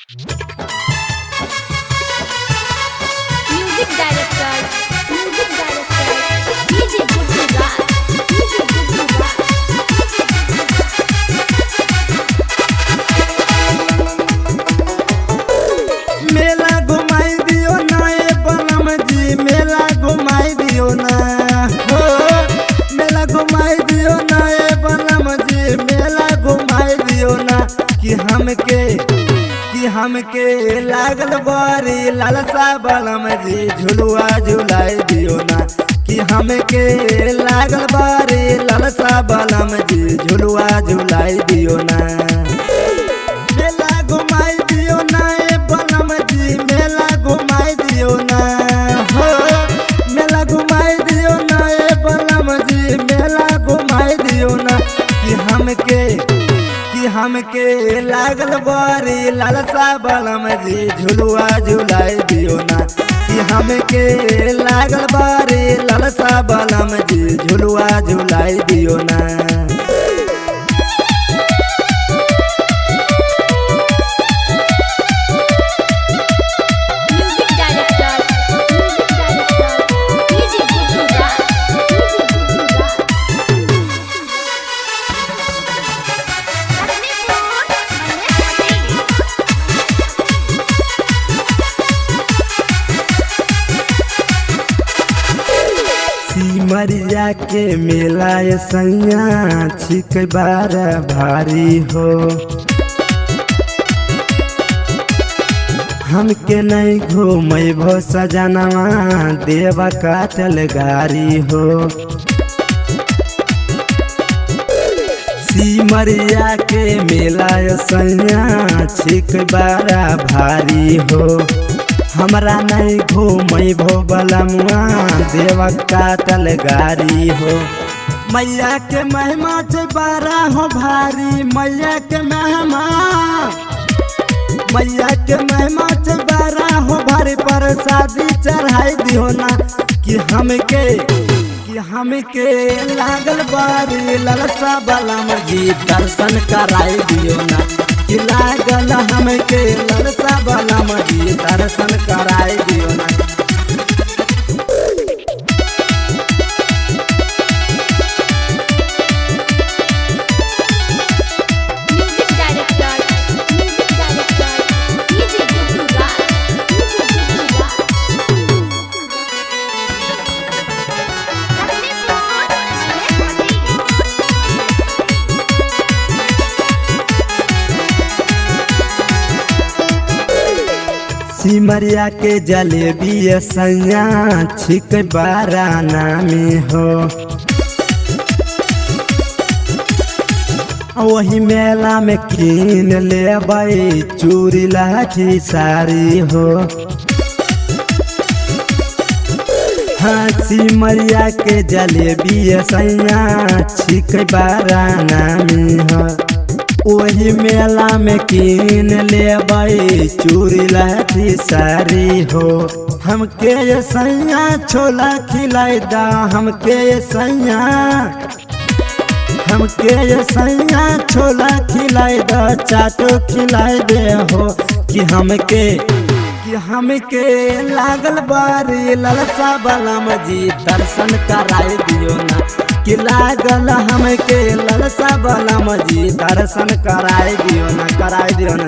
Music director DJ Guddu राज मेला घुमाई दियो ना ए बनम जी, मेला घुमाई दियो ना हो। मेला घुमाई दियो ना ए बनम जी, मेला घुमाई दियो ना। कि हमके लागल बारी लालसा बनम जी, झुलुआ झुलाई दियो ना। कि हमके लागल बारी लालसा बनम जी, झुलुआ झुलाई दियो ना। मेला घुमाई दियो ना ए बनम जी, मेला घुमाई दियो ना हो। मेला घुमाई दियो ना ए बनम जी, मेला घुमाई दियो ना। कि हमके लागल बारी लालसा बनम जी, झुलुआ झुलाई दियो ना। कि हमके लागल बारी लालसा बनम जी, झुलुआ झुलाई दियो ना। म्यूजिक डायरेक्टर डीजे गुड्डू राज सिमरिया के मेला ये सैया छिक बारा भारी हो। हमके नहीं घूमबो सजनवा, देवा काटल गारी हो। सिमरिया के मेला ये सैया छिक बारा भारी हो। हमरा नहीं घूमबो बलमुआ, देवा काटल गारी हो। मैया के महिमा छै बारा हो भारी, मैया के महिमा छै बारा हो भारी। प्रसादी चढ़ाई दियो ना। कि हमके लागल बारी लालसा बलम जी, दर्शन कराई दियो ना। कि लागल हमके लालसा बलम जी, दर्शन कराई दियो ना। म्यूजिक डायरेक्टर डीजे गुड्डू राज सिमरिया के जलेबी ये सैया छिक बारा नामी हो। वही मेला में कीन लेबै चूड़ी लाठी साड़ी हो। हाँ सिमरिया के जलेबी ये सैया छिक बारा नामी हो। वही मेला में कीन लेबै चूड़ी लाठी साड़ी हो। हमके ये सैया छोला खिलाई दा, हमके ये सैया छोला खिलाई दा, चाटो खिलाई दे हो। कि हमके लागल बारी लालसा बलम जी, दर्शन कराई दियो ना। कि लागल हमके लालसा बलम जी, दर्शन कराई दियो ना, कराई दियो ना।